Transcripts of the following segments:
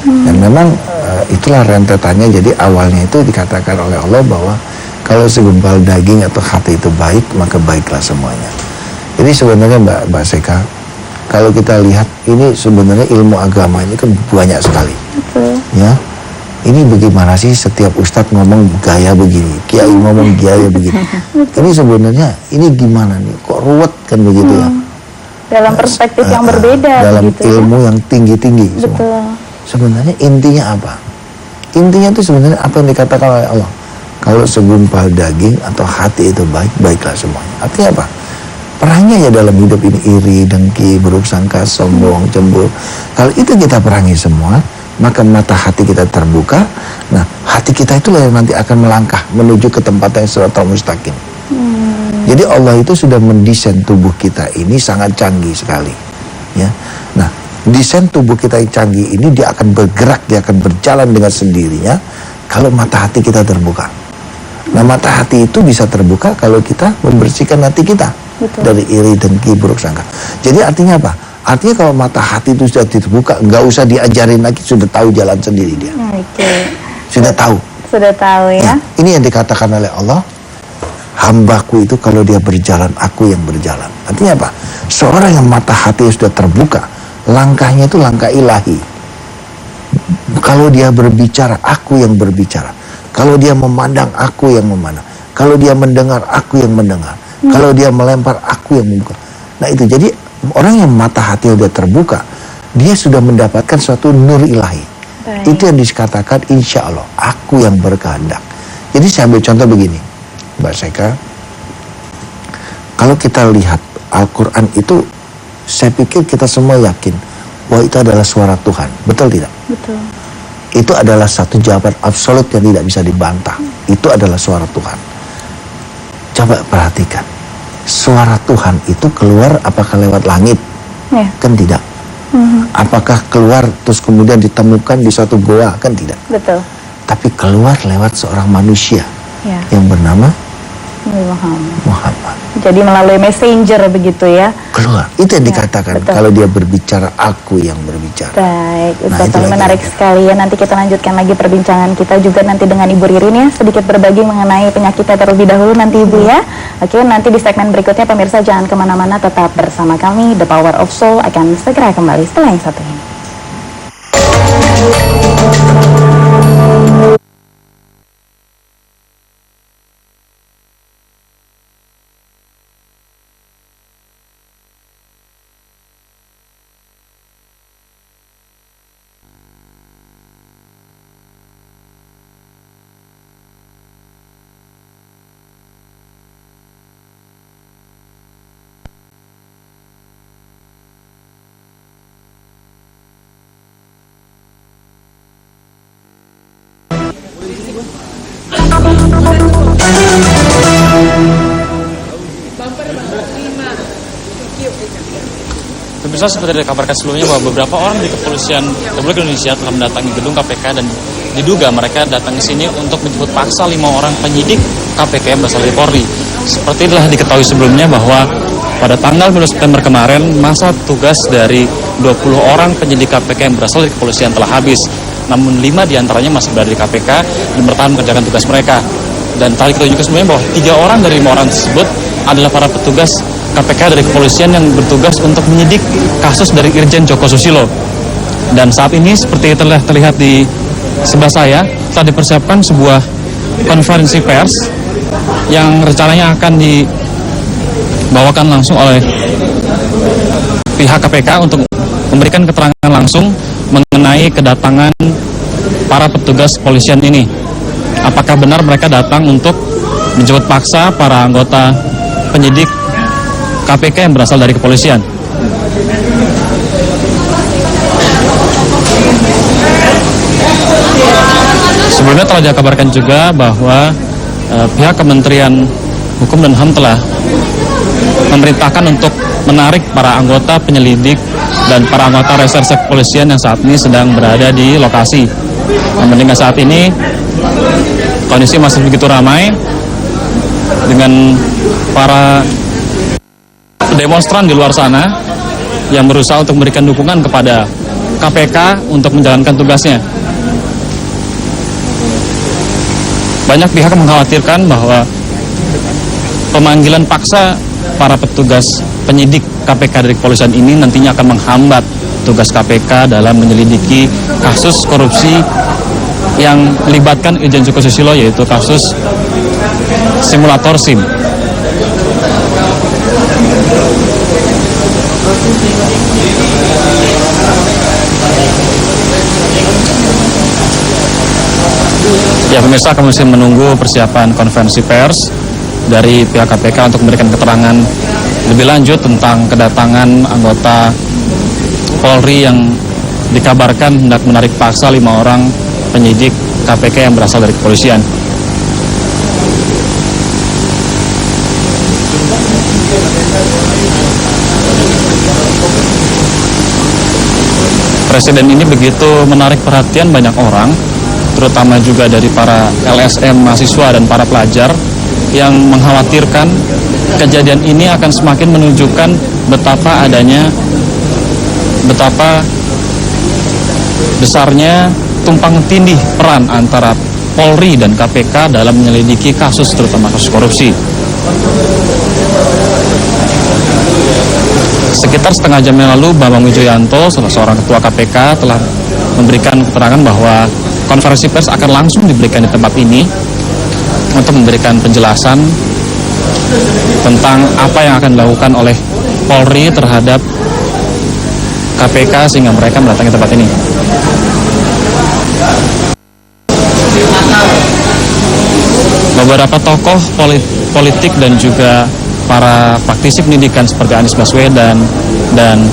Dan memang itulah rentetannya. Jadi awalnya itu dikatakan oleh Allah bahwa kalau segumpal daging atau hati itu baik, maka baiklah semuanya. Jadi sebenarnya Mbak Seka, kalau kita lihat ini sebenarnya ilmu agama ini kan banyak sekali. Ya, ini bagaimana sih setiap ustadz ngomong gaya begini, kiai ngomong gaya begini. Ini sebenarnya ini gimana nih? Kok ruwet kan begitu ya? Dalam perspektif yang berbeda. Dalam gitu, ilmu yang tinggi-tinggi. Betul. Sebenarnya intinya apa? Intinya itu sebenarnya apa yang dikatakan oleh Allah. Kalau segumpal daging atau hati itu baik, baiklah semuanya. Artinya apa? Perangi ya dalam hidup ini iri, dengki, buruk sangka, sombong, cemburu. Kalau itu kita perangi semua, maka mata hati kita terbuka. Nah, hati kita itulah yang nanti akan melangkah menuju ke tempat yang siratal mustaqim. Jadi Allah itu sudah mendesain tubuh kita ini sangat canggih sekali. Ya. Nah, desain tubuh kita yang canggih ini dia akan bergerak, dia akan berjalan dengan sendirinya kalau mata hati kita terbuka. Nah, mata hati itu bisa terbuka kalau kita membersihkan hati kita. Betul. Dari iri, dengki, buruk sangka. Jadi artinya apa? Artinya kalau mata hati itu sudah terbuka, nggak usah diajarin lagi, sudah tahu jalan sendiri dia. Sudah tahu. Sudah tahu ya. Nah, ini yang dikatakan oleh Allah, hambaku itu kalau dia berjalan, aku yang berjalan. Artinya apa? Seorang yang mata hati sudah terbuka, langkahnya itu langkah ilahi. Kalau dia berbicara, aku yang berbicara. Kalau dia memandang, aku yang memandang. Kalau dia mendengar, aku yang mendengar. Kalau dia melempar, aku yang membuka. Nah itu, jadi orang yang mata hati sudah terbuka, dia sudah mendapatkan suatu nur ilahi. Baik. Itu yang dikatakan insya Allah, aku yang berkehendak. Jadi saya ambil contoh begini, Mbak Seka. Kalau kita lihat Al-Quran itu, saya pikir kita semua yakin bahwa itu adalah suara Tuhan. Betul tidak? Betul. Itu adalah satu jawaban absolut yang tidak bisa dibantah. Itu adalah suara Tuhan. Coba perhatikan, suara Tuhan itu keluar apakah lewat langit? Ya. Kan tidak. Apakah keluar terus kemudian ditemukan di suatu goa? Kan tidak. Betul. Tapi keluar lewat seorang manusia ya, yang bernama Muhammad. Jadi melalui messenger begitu ya. Keluar. Itu yang dikatakan betul. Kalau dia berbicara, aku yang berbicara. Baik, Ustaz, menarik sekali ya. Nanti kita lanjutkan lagi perbincangan kita juga nanti dengan Ibu Ririn ya, sedikit berbagi mengenai penyakitnya terlebih dahulu nanti Ibu ya. Oke, nanti di segmen berikutnya pemirsa jangan kemana-mana, tetap bersama kami. The Power of Soul akan segera kembali setelah yang satu ini. Pemirsa, seperti dikabarkan sebelumnya bahwa beberapa orang di Kepolisian Republik Indonesia telah mendatangi gedung KPK dan diduga mereka datang ke sini untuk menjemput paksa 5 orang penyidik KPK yang berasal dari Polri. Seperti telah diketahui sebelumnya bahwa pada tanggal 12 September kemarin masa tugas dari 20 orang penyidik KPK yang berasal dari kepolisian telah habis. Namun 5 diantaranya masih berada di KPK dan bertahan mengerjakan tugas mereka. Dan tadi kita juga sebelumnya bahwa 3 orang dari 5 orang tersebut adalah para petugas KPK dari kepolisian yang bertugas untuk menyidik kasus dari Irjen Joko Susilo. Dan saat ini seperti telah terlihat di sebelah saya, telah dipersiapkan sebuah konferensi pers yang rencananya akan dibawakan langsung oleh pihak KPK untuk memberikan keterangan langsung mengenai kedatangan para petugas kepolisian ini. Apakah benar mereka datang untuk menjemput paksa para anggota penyidik KPK yang berasal dari kepolisian? Sebelumnya telah dikabarkan juga bahwa pihak Kementerian Hukum dan HAM telah memerintahkan untuk menarik para anggota penyelidik dan para anggota reserse kepolisian yang saat ini sedang berada di lokasi. Namun hingga saat ini kondisi masih begitu ramai dengan para demonstran di luar sana yang berusaha untuk memberikan dukungan kepada KPK untuk menjalankan tugasnya. Banyak pihak mengkhawatirkan bahwa pemanggilan paksa para petugas penyidik KPK dari kepolisian ini nantinya akan menghambat tugas KPK dalam menyelidiki kasus korupsi yang melibatkan Irjen Joko Susilo, yaitu kasus simulator SIM. Ya pemirsa, kami masih menunggu persiapan konferensi pers dari pihak KPK untuk memberikan keterangan lebih lanjut tentang kedatangan anggota Polri yang dikabarkan hendak menarik paksa 5 orang penyidik KPK yang berasal dari kepolisian. Presiden ini begitu menarik perhatian banyak orang, terutama juga dari para LSM mahasiswa dan para pelajar yang mengkhawatirkan kejadian ini akan semakin menunjukkan betapa besarnya tumpang tindih peran antara Polri dan KPK dalam menyelidiki kasus, terutama kasus korupsi. Sekitar setengah jam yang lalu, Bambang Wijoyanto, salah seorang ketua KPK, telah memberikan keterangan bahwa konferensi pers akan langsung diberikan di tempat ini untuk memberikan penjelasan tentang apa yang akan dilakukan oleh Polri terhadap KPK sehingga mereka mendatangi tempat ini. Beberapa tokoh politik dan juga para praktisi pendidikan seperti Anies Baswedan dan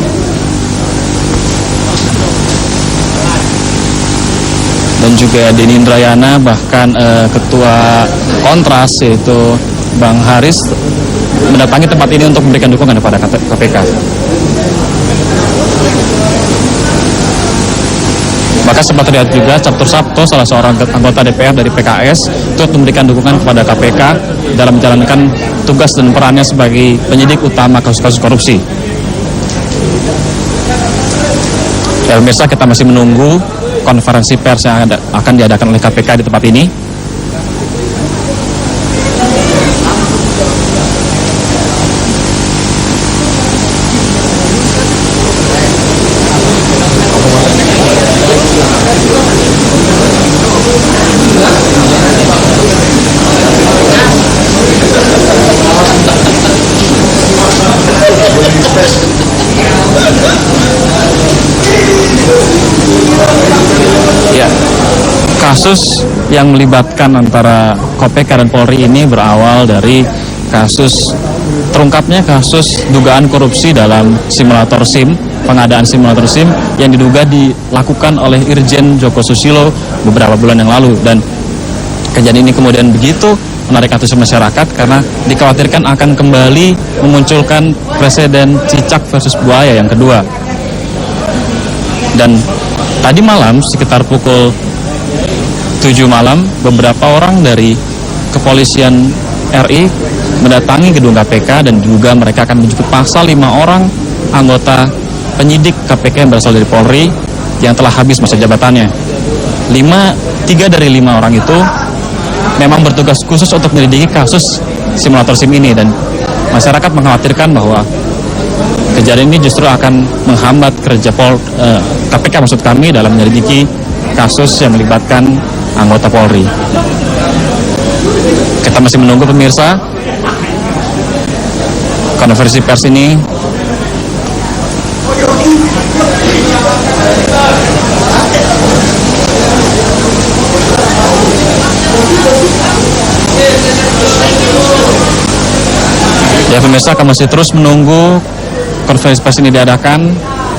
juga Denny Indrayana, bahkan ketua Kontras yaitu Bang Haris mendatangi tempat ini untuk memberikan dukungan kepada KPK. Maka sempat terlihat juga Catur Sabto, salah seorang anggota DPR dari PKS, turut memberikan dukungan kepada KPK dalam menjalankan tugas dan perannya sebagai penyidik utama kasus-kasus korupsi. Ya, pemirsa, kita masih menunggu konferensi pers yang akan diadakan oleh KPK di tempat ini. Kasus yang melibatkan antara KPK dan Polri ini berawal dari terungkapnya kasus dugaan korupsi dalam simulator SIM, pengadaan simulator SIM yang diduga dilakukan oleh Irjen Joko Susilo beberapa bulan yang lalu, dan kejadian ini kemudian begitu menarik atensi masyarakat karena dikhawatirkan akan kembali memunculkan presiden cicak versus buaya yang kedua. Dan tadi malam sekitar pukul 7 malam, beberapa orang dari kepolisian RI mendatangi gedung KPK dan juga mereka akan menjemput paksa 5 orang anggota penyidik KPK yang berasal dari Polri yang telah habis masa jabatannya. 3 dari 5 orang itu memang bertugas khusus untuk menyelidiki kasus simulator SIM ini, dan masyarakat mengkhawatirkan bahwa kejadian ini justru akan menghambat kerja KPK maksud kami dalam menyelidiki kasus yang melibatkan anggota Polri. Kita masih menunggu, pemirsa, konferensi pers ini. Ya pemirsa, kami masih terus menunggu konferensi pers ini diadakan,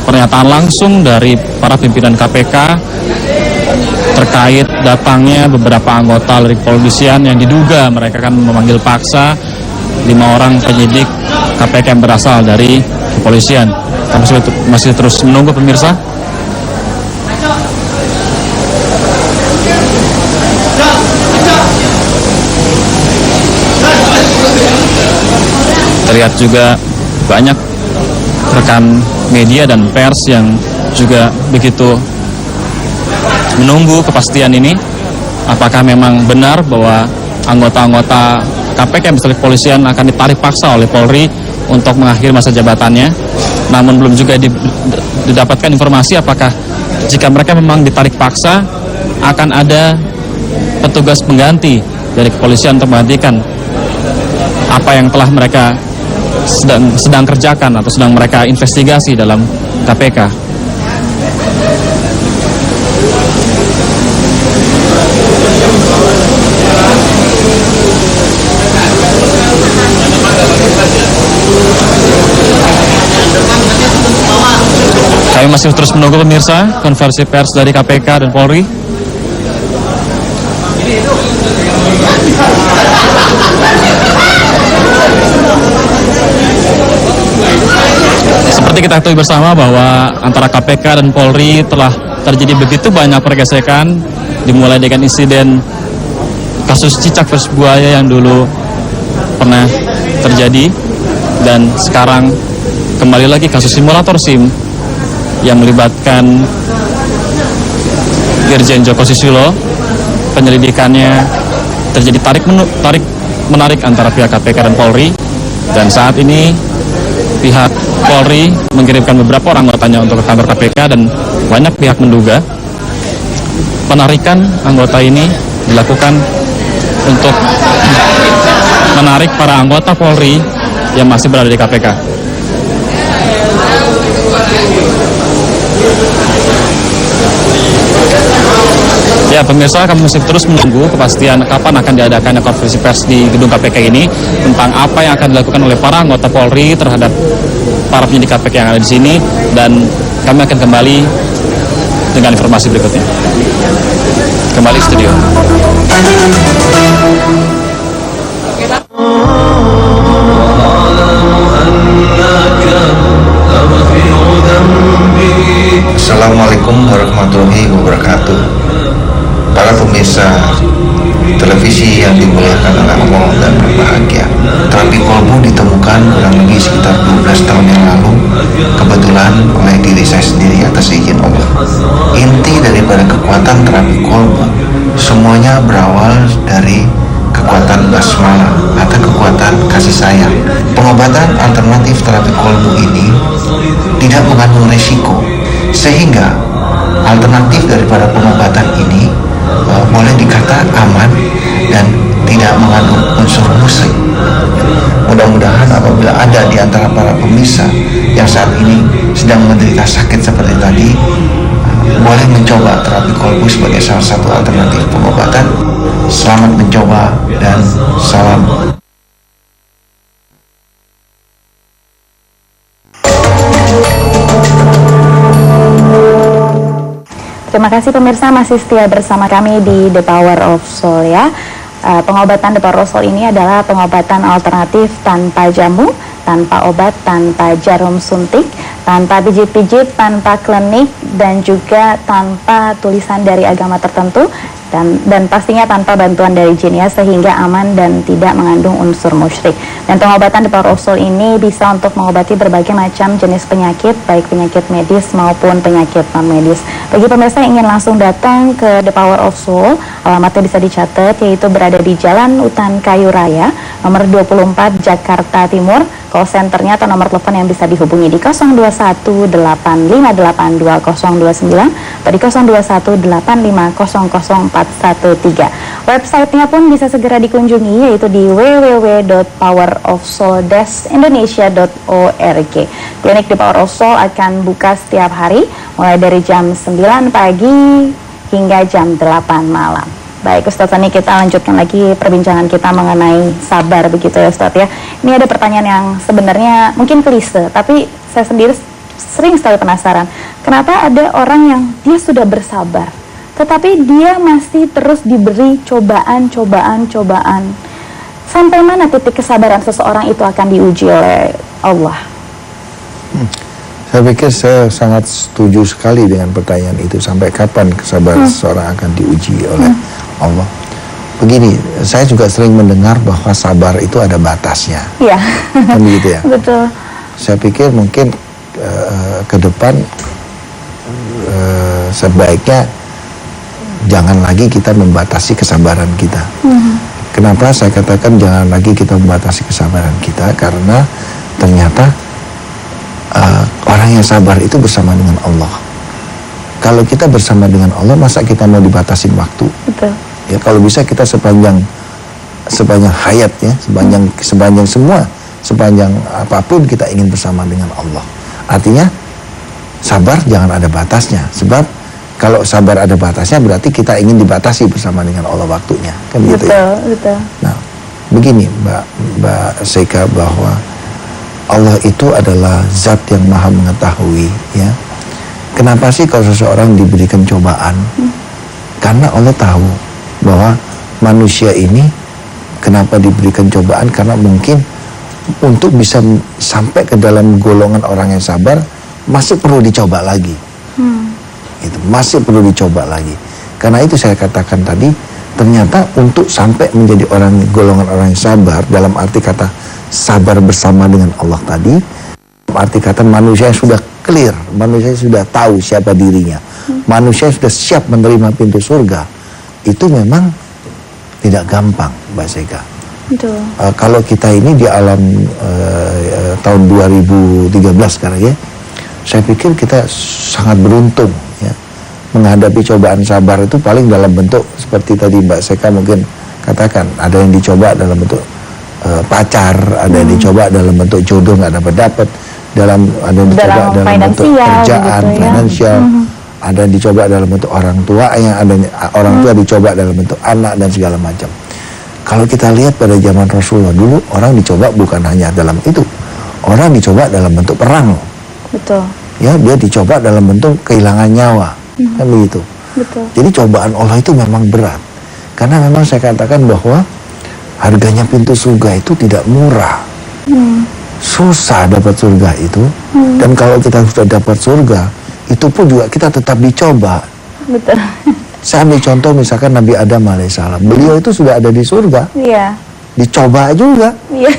pernyataan langsung dari para pimpinan KPK terkait datangnya beberapa anggota dari kepolisian yang diduga mereka akan memanggil paksa 5 orang penyidik KPK yang berasal dari kepolisian. Kami masih terus menunggu, pemirsa. Terlihat juga banyak rekan media dan pers yang juga begitu menunggu kepastian ini. Apakah memang benar bahwa anggota-anggota KPK misalnya kepolisian akan ditarik paksa oleh Polri untuk mengakhiri masa jabatannya. Namun belum juga didapatkan informasi apakah jika mereka memang ditarik paksa akan ada petugas pengganti dari kepolisian untuk menggantikan apa yang telah mereka sedang kerjakan atau sedang mereka investigasi dalam KPK. Kami masih terus menunggu pemirsa konversi pers dari KPK dan Polri. Seperti kita ketahui bersama bahwa antara KPK dan Polri telah terjadi begitu banyak pergesekan, dimulai dengan insiden kasus cicak versus buaya yang dulu pernah terjadi, dan sekarang kembali lagi kasus simulator SIM yang melibatkan Irjen Joko Susilo. Penyelidikannya terjadi tarik-menarik antara pihak KPK dan Polri, dan saat ini pihak Polri mengirimkan beberapa orang anggotanya untuk ke kantor KPK, dan banyak pihak menduga penarikan anggota ini dilakukan untuk menarik para anggota Polri yang masih berada di KPK. Ya pemirsa, kami masih terus menunggu kepastian kapan akan diadakannya konferensi pers di gedung KPK ini tentang apa yang akan dilakukan oleh para anggota Polri terhadap para penyidik KPK yang ada di sini, dan kami akan kembali dengan informasi berikutnya. Kembali studio. Assalamualaikum warahmatullahi wabarakatuh. Para pemirsa televisi yang dimuliakan oleh Allah dan berbahagia, terapi kolbu ditemukan kurang lebih sekitar 12 tahun yang lalu, kebetulan oleh diri saya sendiri atas izin Allah. Inti daripada kekuatan terapi kolbu semuanya berawal dari kekuatan basmalah atau kekuatan kasih sayang. Pengobatan alternatif terapi kolbu ini tidak mengandung resiko, sehingga alternatif daripada pengobatan ini boleh dikata aman dan tidak mengandung unsur musyrik. Mudah-mudahan apabila ada di antara para pemirsa yang saat ini sedang menderita sakit seperti tadi, boleh mencoba terapi kolbu sebagai salah satu alternatif pengobatan. Selamat mencoba dan salam. Terima kasih pemirsa masih setia bersama kami di The Power of Soul ya. Pengobatan The Power of Soul ini adalah pengobatan alternatif tanpa jamu, tanpa obat, tanpa jarum suntik, tanpa pijit-pijit, tanpa klinik, dan juga tanpa tulisan dari agama tertentu, dan pastinya tanpa bantuan dari jin ya, sehingga aman dan tidak mengandung unsur musyrik. Dan pengobatan The Power of Soul ini bisa untuk mengobati berbagai macam jenis penyakit, baik penyakit medis maupun penyakit non medis. Bagi pemirsa yang ingin langsung datang ke The Power of Soul, alamatnya bisa dicatat, yaitu berada di Jalan Utan Kayu Raya, nomor 24 Jakarta Timur. Call centernya atau nomor telepon yang bisa dihubungi di 0218582029 atau di 0218500413. Websitenya pun bisa segera dikunjungi, yaitu di www.powerofsoul-indonesia.org. Klinik The Power of Soul akan buka setiap hari mulai dari jam 9 pagi hingga jam 8 malam. Baik Ustadz, ini kita lanjutkan lagi perbincangan kita mengenai sabar begitu ya Ustadz ya. Ini ada pertanyaan yang sebenarnya mungkin klise, tapi saya sendiri sering sekali penasaran. Kenapa ada orang yang dia sudah bersabar, tetapi dia masih terus diberi cobaan. Sampai mana titik kesabaran seseorang itu akan diuji oleh Allah? Saya pikir saya sangat setuju sekali dengan pertanyaan itu. Sampai kapan kesabaran seseorang akan diuji oleh Allah? Begini, saya juga sering mendengar bahwa sabar itu ada batasnya. Iya. Kan begitu ya? Betul. Saya pikir mungkin ke depan sebaiknya jangan lagi kita membatasi kesabaran kita. Kenapa saya katakan jangan lagi kita membatasi kesabaran kita? Karena ternyata orang yang sabar itu bersama dengan Allah. Kalau kita bersama dengan Allah, masa kita mau dibatasin waktu? Betul. Ya, kalau bisa kita sepanjang hayat ya, sepanjang apapun kita ingin bersama dengan Allah. Artinya sabar jangan ada batasnya. Sebab kalau sabar ada batasnya berarti kita ingin dibatasi bersama dengan Allah waktunya. Kan gitu ya. Betul. Nah, begini Mbak Seka, bahwa Allah itu adalah zat yang maha mengetahui ya. Kenapa sih kalau seseorang diberikan cobaan? Karena Allah tahu bahwa manusia ini kenapa diberikan cobaan, karena mungkin untuk bisa sampai ke dalam golongan orang yang sabar masih perlu dicoba lagi. Itu masih perlu dicoba lagi. Karena itu saya katakan tadi, ternyata untuk sampai menjadi golongan orang yang sabar, dalam arti kata sabar bersama dengan Allah tadi, dalam arti kata manusia yang sudah clear, manusia yang sudah tahu siapa dirinya, manusia yang sudah siap menerima pintu surga, itu memang tidak gampang, Mbak Seka. Betul. Kalau kita ini di alam tahun 2013 sekarang ya, saya pikir kita sangat beruntung ya, menghadapi cobaan sabar itu paling dalam bentuk seperti tadi Mbak Seka mungkin katakan, ada yang dicoba dalam bentuk pacar, ada yang dicoba dalam bentuk jodoh nggak dapat, ada yang dicoba dalam bentuk kerjaan, gitu ya. finansial, ada yang dicoba dalam bentuk orang tua, ada orang tua dicoba dalam bentuk anak dan segala macam. Kalau kita lihat pada zaman Rasulullah dulu, orang dicoba bukan hanya dalam itu, orang dicoba dalam bentuk perang. Betul. Ya, dia dicoba dalam bentuk kehilangan nyawa, kan begitu. Betul. Jadi cobaan Allah itu memang berat, karena memang saya katakan bahwa harganya pintu surga itu tidak murah. Susah dapat surga itu. Dan kalau kita sudah dapat surga, itu pun juga kita tetap dicoba. Betul. Saya ambil contoh misalkan Nabi Adam alaihissalam, beliau itu sudah ada di surga, Iya. dicoba juga. Iya.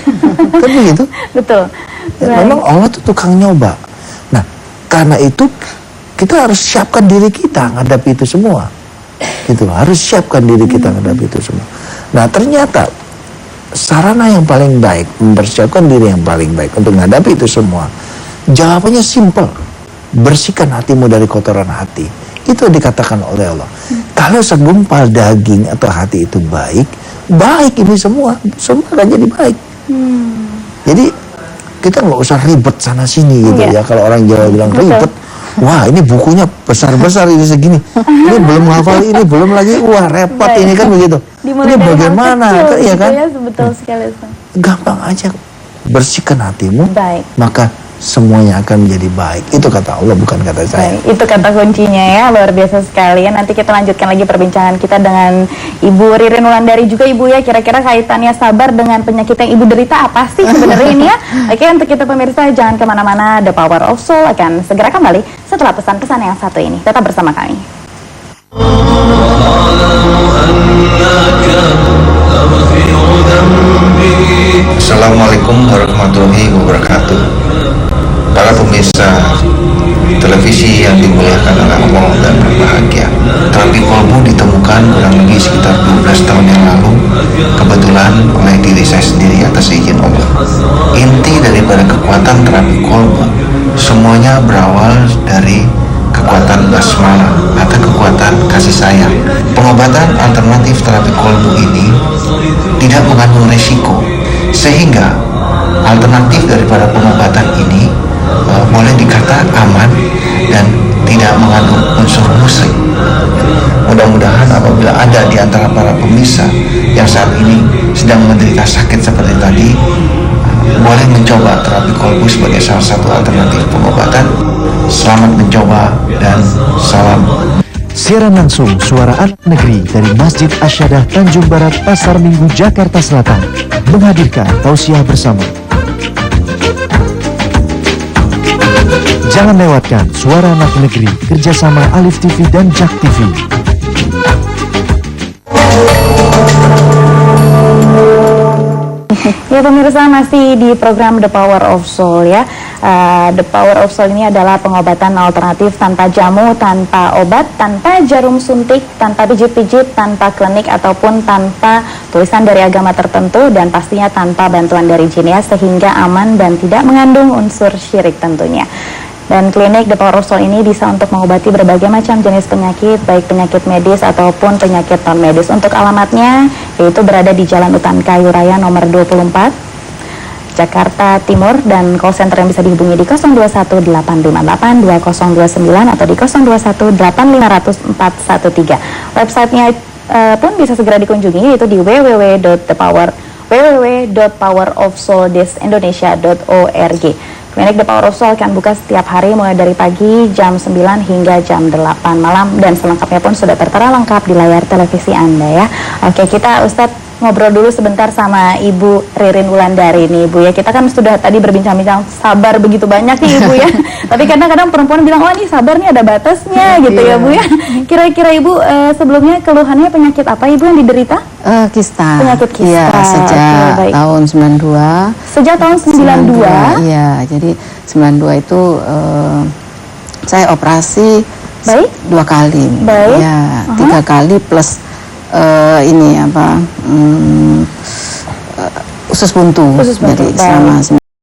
Kan begitu. Betul. Ya, memang Allah itu tukang nyoba. Nah, karena itu kita harus siapkan diri kita menghadapi itu semua. Gitu, harus siapkan diri kita menghadapi itu semua. Nah, ternyata sarana yang paling baik, mempersiapkan diri yang paling baik untuk menghadapi itu semua, jawabannya simple. Bersihkan hatimu dari kotoran hati. Itu yang dikatakan oleh Allah. Kalau segumpal daging atau hati itu baik, baik ini semua akan jadi baik. Jadi kita nggak usah ribet sana sini gitu ya. Kalau orang Jawa bilang ribet, wah ini bukunya besar-besar ini segini, ini belum hafal, ini belum lagi, wah repot ini kan begitu. Dimulai Ini bagaimana, kan, ya kan? Ya, betul sekali. Gampang aja, bersihkan hatimu, Baik. maka semuanya akan menjadi baik. Itu kata Allah, bukan kata saya. Baik, itu kata kuncinya ya, luar biasa sekali ya. Nanti kita lanjutkan lagi perbincangan kita dengan Ibu Ririn Wulandari juga Ibu ya. Kira-kira kaitannya sabar dengan penyakit yang Ibu derita apa sih sebenarnya ini ya? Oke, untuk kita pemirsa jangan kemana-mana. The Power of Soul akan segera kembali setelah pesan-pesan yang satu ini. Tetap bersama kami. Assalamualaikum warahmatullahi wabarakatuh. Para pemirsa televisi yang dimuliakan oleh Allah dan berbahagia, terapi kolbu ditemukan kurang lebih sekitar 12 tahun yang lalu, kebetulan oleh diri saya sendiri atas izin Allah. Inti daripada kekuatan terapi kolbu semuanya berawal dari kekuatan basmalah atau kekuatan kasih sayang. Pengobatan alternatif terapi kolbu ini tidak mengandung resiko, sehingga alternatif daripada pengobatan ini boleh dikata aman dan tidak mengandung unsur musyrik. Mudah-mudahan apabila ada di antara para pemirsa yang saat ini sedang menderita sakit seperti tadi, boleh mencoba terapi kolbu sebagai salah satu alternatif pengobatan. Selamat mencoba dan salam. Siaran langsung Suara Anak Negeri dari Masjid Asyadah Tanjung Barat, Pasar Minggu, Jakarta Selatan menghadirkan tausiah bersama. Jangan lewatkan Suara Anak Negeri kerjasama Alif TV dan Jak TV. Ya pemirsa, masih di program The Power of Soul ya. The Power of Soul ini adalah pengobatan alternatif tanpa jamu, tanpa obat, tanpa jarum suntik, tanpa pijit-pijit, tanpa klinik ataupun tanpa tulisan dari agama tertentu, dan pastinya tanpa bantuan dari jin ya, sehingga aman dan tidak mengandung unsur syirik tentunya. Dan klinik The Power of Soul ini bisa untuk mengobati berbagai macam jenis penyakit, baik penyakit medis ataupun penyakit non medis. Untuk alamatnya yaitu berada di Jalan Utan Kayu Raya nomor 24, Jakarta Timur, dan call center yang bisa dihubungi di 0218582029 atau di 0218500413. Websitenya pun bisa segera dikunjungi, yaitu di www.powerofsouldesindonesia.org. Klinik The Power of Soul akan buka setiap hari mulai dari pagi jam 9 hingga jam 8 malam, dan selengkapnya pun sudah tertera lengkap di layar televisi Anda ya. Oke, kita Ustadz ngobrol dulu sebentar sama Ibu Ririn Wulandari nih Ibu ya. Kita kan sudah tadi berbincang-bincang sabar begitu banyak nih Ibu ya. Tapi kadang-kadang perempuan bilang, oh ini sabar nih ada batasnya gitu ya Bu ya. Kira-kira Ibu sebelumnya keluhannya penyakit apa Ibu yang diderita? Kista. Penyakit kista. Iya, sejak Oke, baik. tahun 92. Sejak tahun 92? Iya, jadi 92 itu saya operasi Baik. 2 kali. Baik. Ya, 3 kali plus ini apa? Usus buntu. Usus buntu, Jadi selama baik.